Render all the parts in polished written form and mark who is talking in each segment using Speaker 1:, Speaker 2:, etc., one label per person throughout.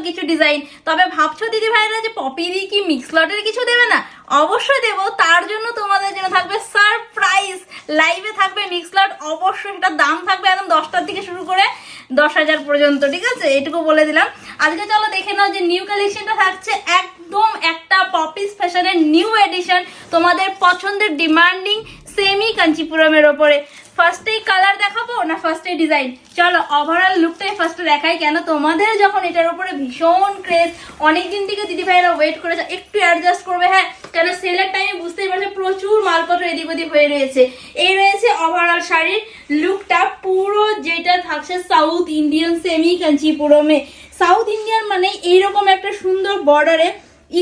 Speaker 1: কিছু ডিজাইন। তবে ভাবছো দিদি ভাইরা যে পপি দি কি মিক্স লটের কিছু দেবে না? অবশ্যই দেবো, তার জন্য তোমাদের জন্য থাকবে সারপ্রাইজ, লাইভে থাকবে মিক্স লট। অবশ্যই সেটার দাম থাকবে একদম 10টার থেকে শুরু করে 10,000 পর্যন্ত, ঠিক আছে? এটুকু বলে দিলাম। আজকে চলো দেখে নাও যে নিউ কালেকশনটা থাকছে একদম একটা পপিস ফ্যাশনের নিউ এডিশন, তোমাদের পছন্দের ডিমান্ডিং সেমি কাঞ্চিপুরমের ওপরে। ফার্স্টেই কালার দেখাবো না ফার্স্টেই ডিজাইন? চলো ওভারঅল লুকটাই ফার্স্টে দেখাই, কেন তোমাদের যখন এটার উপরে ভীষণ ক্রেজ, অনেকদিন থেকে দিদি ভাইরা ওয়েট করেছে, একটু অ্যাডজাস্ট করবে। হ্যাঁ, কেন সেলের টাইমে বুঝতেই পারছে প্রচুর মালপত্র এদিক ওদিক হয়ে রয়েছে। এই রয়েছে ওভারঅল শাড়ির লুকটা, পুরো যেটা থাকছে সাউথ ইন্ডিয়ান সেমি কাঞ্চিপুরমে। সাউথ ইন্ডিয়ান মানে এইরকম একটা সুন্দর বর্ডারে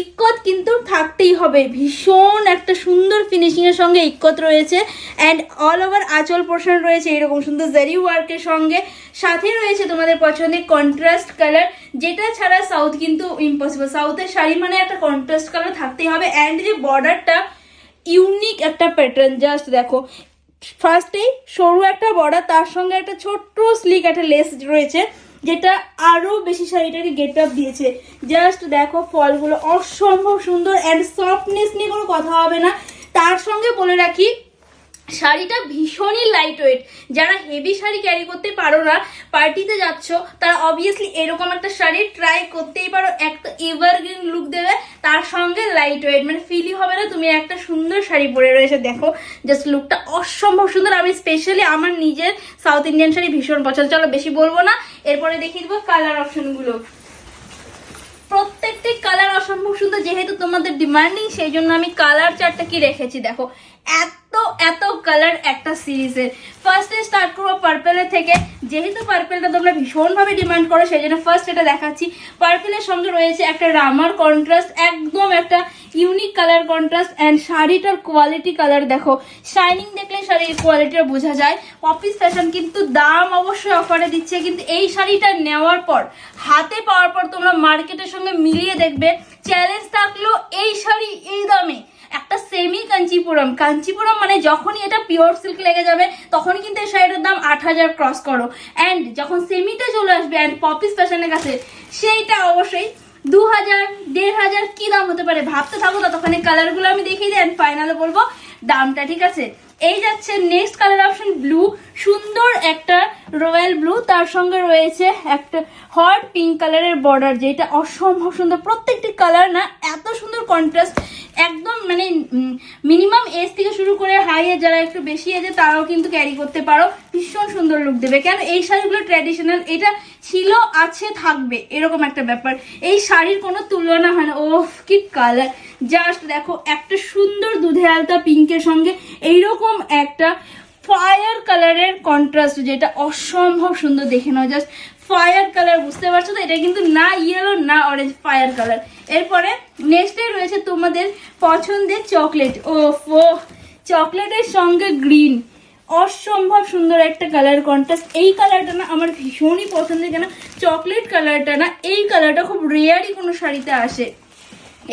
Speaker 1: ইক্কত কিন্তু থাকতেই হবে, ভীষণ একটা সুন্দর ফিনিশিং এর সঙ্গে ইক্কত রয়েছে। অ্যান্ড অল ওভার আঁচল পোর্শন রয়েছে এরকম সুন্দর জারি ওয়ার্কের সঙ্গে, সাথে রয়েছে তোমাদের পছন্দের কন্ট্রাস্ট কালার, যেটা ছাড়া সাউথ কিন্তু ইম্পসিবল। সাউথের শাড়ি মানে একটা কন্ট্রাস্ট কালার থাকতেই হবে। অ্যান্ড যে বর্ডারটা ইউনিক একটা প্যাটার্ন, জাস্ট দেখো। ফার্স্টেই সরু একটা বর্ডার, তার সঙ্গে একটা ছোট্ট স্লিক একটা লেস রয়েছে, যেটা আরো বেশি শাড়িটাকে গেট আপ দিয়েছে। জাস্ট দেখো ফলগুলো অসম্ভব সুন্দর। অ্যান্ড সফটনেস নিয়ে কোনো কথা হবে না। তার সঙ্গে বলে রাখি শাড়িটা ভীষণই লাইট ওয়েট। যারা হেভি শাড়ি ক্যারি করতে পারো না, পার্টিতে যাচ্ছ, তারা অবভিয়াসলি এরকম একটা শাড়ি ট্রাই করতেই পারো। একটা এভারগ্রিন লুক দেবে, তার সঙ্গে লাইট ওয়েট, মানে ফিলই হবে না তুমি একটা সুন্দর শাড়ি পরে রয়েছে। দেখো জাস্ট লুকটা অসম্ভব সুন্দর। আমি স্পেশালি আমার নিজের সাউথ ইন্ডিয়ান শাড়ি ভীষণ পছন্দ। চলো বেশি বলবো না, এরপরে দেখিয়ে দেবো কালার অপশনগুলো। প্রত্যেকটি কালার অসম্ভব সুন্দর, যেহেতু তোমাদের ডিমান্ডিং সেই জন্য আমি কালার চার্টটা কি রেখেছি দেখো। এত কালার একটা সিরিজের। ফার্স্টে স্টার্ট করবো পার্পেলের থেকে, যেহেতু পার্পেলটা তোমরা ভীষণভাবে ডিমান্ড করো সেই জন্য ফার্স্ট এটা দেখাচ্ছি। পার্পেলের সঙ্গে রয়েছে একটা রামার কন্ট্রাস্ট, একদম একটা ইউনিক কালার কন্ট্রাস্ট। অ্যান্ড শাড়িটার কোয়ালিটি কালার দেখো, শাইনিং দেখলে শাড়ির কোয়ালিটিটা বোঝা যায়। পপিস ফ্যাশন কিন্তু দাম অবশ্যই অফারে দিচ্ছে, কিন্তু এই শাড়িটা নেওয়ার পর, হাতে পাওয়ার পর তোমরা মার্কেটের সঙ্গে মিলিয়ে দেখবে, চ্যালেঞ্জ থাকলো এই শাড়ি এই দামে একটা সেমি কাঞ্চিপুরম। কাঞ্চিপুরম মানে যখনই এটা পিওর সিল্ক লেগে যাবে তখনই কিন্তু এই শাড়িটার দাম 8,000 ক্রস করো। অ্যান্ড যখন সেমিটা চলে আসবে অ্যান্ড পপিস ফ্যাশনের কাছে, সেইটা অবশ্যই 2,000 1,500 কি দাম হতে পারে ভাবতে থাকো। ততক্ষণ কালারগুলো আমি দেখিয়ে দিই অ্যান্ড ফাইনালে বলবো দামটা, ঠিক আছে? এই যাচ্ছে নেক্সট কালার অপশন ব্লু, সুন্দর একটা রয়্যাল ব্লু, তার সঙ্গে রয়েছে একটা হট পিঙ্ক কালারের বর্ডার, যেটা অসম্ভব সুন্দর। প্রত্যেকটি কালার না এত সুন্দর কন্ট্রাস্ট, একদম মানে মিনিমাম এজ থেকে শুরু করে হাই এজ, যারা একটু বেশি এজে তারাও কিন্তু ক্যারি করতে পারো, ভীষণ সুন্দর লুক দেবে। কেন এই শাড়িগুলো ট্র্যাডিশনাল, এটা ছিল আছে থাকবে এরকম একটা ব্যাপার। এই শাড়ির কোনো তুলনা হয় না। ওফ কি কালার, জাস্ট দেখো একটা সুন্দর দুধে আলতা পিঙ্কের সঙ্গে এইরকম একটা ফায়ার কালারের কন্ট্রাস্ট, যেটা অসম্ভব সুন্দর। দেখে নাও জাস্ট ফায়ার কালার, বুঝতে পারছো তো? এটা কিন্তু না ইয়েলো না অরেঞ্জ, ফায়ার কালার। এরপরে নেক্সটে রয়েছে তোমাদের পছন্দের চকলেট। ও চকলেটের সঙ্গে গ্রিন, অসম্ভব সুন্দর একটা কালার কন্ট্রাস্ট। এই কালারটা না আমার ভীষণই পছন্দের, কেন চকলেট কালারটা না, এই কালারটা খুব রেয়ারই কোনো শাড়িতে আসে।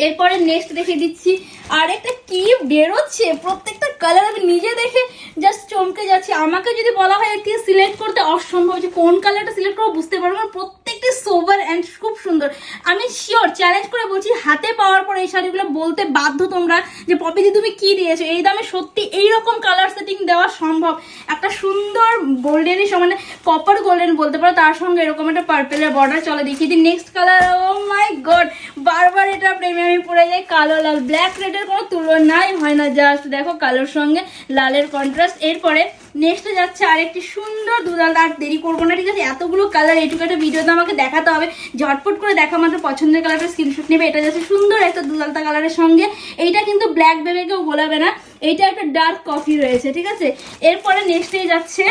Speaker 1: এরপরে নেক্সট দেখে দিচ্ছি আরেকটা কি বেরোচ্ছে, প্রত্যেকটা কালার আমি নিজে দেখে জাস্ট চমকে যাচ্ছি। আমাকে যদি বলা হয় একটি সিলেক্ট করতে, অসম্ভব যে কোন কালারটা সিলেক্ট করবো বুঝতে পারবো না। প্রত্যেকটি সোবার অ্যান্ড খুব সুন্দর। আমি শিওর চ্যালেঞ্জ করে বলছি, হাতে পাওয়ার পর এই শাড়িগুলো বলতে বাধ্য তোমরা যে পপিদি তুমি কি দিয়েছো, এই দামে সত্যি এইরকম কালার সেটিং দেওয়া সম্ভব? একটা সুন্দর গোল্ডেনই সমানে কপার গোল্ডেন বলতে পারো, তার সঙ্গে এরকম একটা পার্পেলের বর্ডার। চলো দেখিয়ে দিই নেক্সট কালার। ও মাই গড, বারবার এটা প্রেমে আমি পড়ে যাই। কালো লাল, ব্ল্যাক রেডের কোনো তুলনাই হয় না। জাস্ট দেখো কালোর সঙ্গে লালের কন্ট্রাস্ট। এরপরে নেক্সটে যাচ্ছে আরেকটি সুন্দর দুলাল। আর দেরি করবো না, ঠিক আছে? এতগুলো কালার এইটুকু একটা ভিডিওতে আমাকে দেখাতে হবে, ঝটপট করে দেখা মাত্র পছন্দের কালারটা স্ক্রিনশট নেবে। এটা যাচ্ছে সুন্দর একটা দুলালতা কালারের সঙ্গে, এইটা কিন্তু ব্ল্যাক ভেবে কেউ গোলাবে না, এইটা একটা ডার্ক কফি রয়েছে, ঠিক আছে? এরপরে নেক্সটেই যাচ্ছে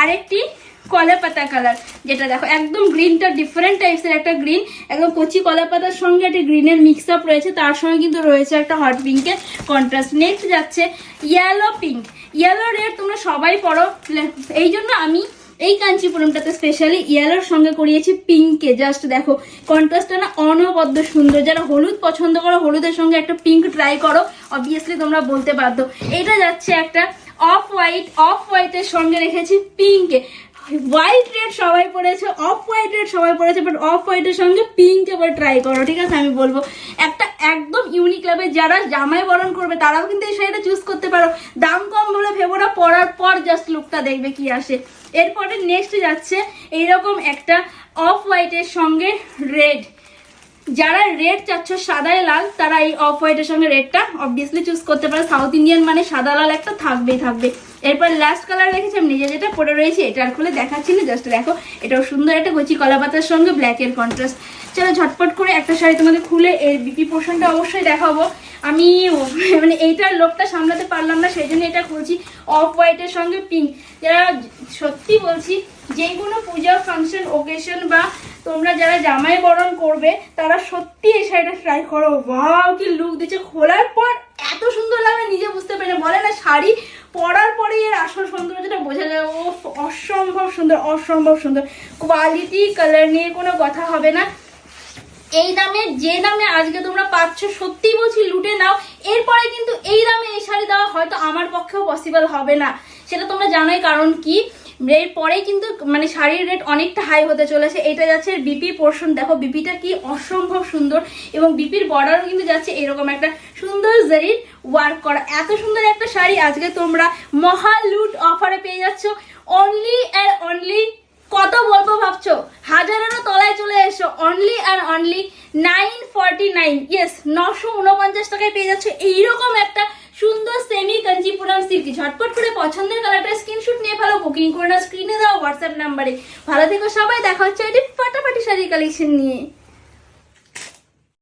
Speaker 1: আরেকটি কলা পাতা কালার, যেটা দেখো একদম গ্রিনটা ডিফারেন্ট টাইপসের একটা গ্রিন, একদম কচি কলা পাতার সঙ্গে একটা গ্রিনের মিক্স আপ রয়েছে, তার সঙ্গে কিন্তু রয়েছে একটা হট পিঙ্কের কন্ট্রাস্ট। নেক্সট যাচ্ছে ইয়েলো পিঙ্ক, ইয়েলো রেড তোমরা সবাই পড়ো, এই জন্য আমি এই কাঞ্চিপুরমটাতে স্পেশালি ইয়েলোর সঙ্গে করিয়েছি পিঙ্কে। জাস্ট দেখো কন্ট্রাস্টটা না অনবদ্য সুন্দর। যারা হলুদ পছন্দ করো, হলুদের সঙ্গে একটা পিঙ্ক ট্রাই করো, অবভিয়াসলি তোমরা বলতে বাধ্য। এটা যাচ্ছে একটা অফ হোয়াইট, অফ হোয়াইটের সঙ্গে রেখেছি পিঙ্কে। হোয়াইট রেড সবাই পরেছে, অফ হোয়াইট রেড সবাই পরেছে, বাট অফ হোয়াইটের সঙ্গে পিঙ্ক এবার ট্রাই করো, ঠিক আছে? আমি বলবো একটা একদম ইউনিক লাগবে, যারা জামাই বরণ করবে তারাও কিন্তু এই শাড়িটা চুজ করতে পারো। দাম কম বলে ভেবো না, পরার পর জাস্ট লুকটা দেখবে কি আসে। এরপরে নেক্সট যাচ্ছে এইরকম একটা অফ হোয়াইটের সঙ্গে রেড। যারা রেড চাচ্ছ সাদায় লাল, তারা এই অফ হোয়াইটের সঙ্গে রেডটা অবভিয়াসলি চুজ করতে পারে। সাউথ ইন্ডিয়ান মানে সাদা লাল একটা থাকবেই থাকবে। এরপর লাস্ট কালার রেখেছি আমি নিজে, যেটা পরে রয়েছে এটা আর খুলে দেখাচ্ছি না, জাস্ট দেখো এটাও সুন্দর একটা কচি কলা পাতার সঙ্গে ব্ল্যাকের কন্ট্রাস্ট। চলো ঝটপট করে একটা শাড়ি তোমাদের খুলে এই বিপি পোর্শনটা অবশ্যই দেখাবো। আমি মানে এইটার লোকটা সামলাতে পারলাম না, সেই জন্য এটা খুলছি অফ হোয়াইটের সঙ্গে পিঙ্ক। যারা সত্যি বলছি যে কোনো পূজা ফাংশন ওকেশন বা তোমরা যারা জামাই বরণ করবে তারা সত্যি এই শাড়িটা ট্রাই করো। ওয়াও কি লুক দিচ্ছে, খোলার পর এত সুন্দর লাগে নিজে বুঝতে পারি না। বলে না শাড়ি পরার পরে এর আসল সৌন্দর্যটা বোঝা যায়। ও অসম্ভব সুন্দর, অসম্ভব সুন্দর কোয়ালিটি, কালার নিয়ে কোনো কথা হবে না। এই দামে, যে দামে আজকে তোমরা পাচ্ছ, সত্যি বলছি লুটে নাও। এরপরে কিন্তু এই দামে এই শাড়ি দেওয়া হয়তো আমার পক্ষেও পসিবল হবে না, সেটা তোমরা জানোই। কারণ কি, এরপরে কিন্তু মানে শাড়ির রেট অনেকটা হাই হতে চলেছে। এটা যাচ্ছে বিপি পোর্শন, দেখো বিপিটা কি অসম্ভব সুন্দর, এবং বিপির বর্ডারও কিন্তু যাচ্ছে এরকম একটা সুন্দর জারির ওয়ার্ক করা। এত সুন্দর একটা শাড়ি আজকে তোমরা মহা লুট অফারে পেয়ে যাচ্ছ অনলি অ্যান্ড অনলি, কত বলবো ভাবছো, হাজারেরও তলায় চলে এসো, অনলি আর অনলি 949, ইয়েস 949 টাকায় পেয়ে যাচ্ছে এইরকম একটা সুন্দর সেমি কাঞ্চিপুরম সিল্কি। ঝটপট করে পছন্দের কালারটা স্ক্রিনশট নিয়ে ফেলো, বুকিং করে না স্ক্রিনে দাও হোয়াটসঅ্যাপ নাম্বারে। ভালো থেকো সবাই, দেখা হচ্ছে একটি ফাটাফাটি শাড়ি কালেকশন নিয়ে।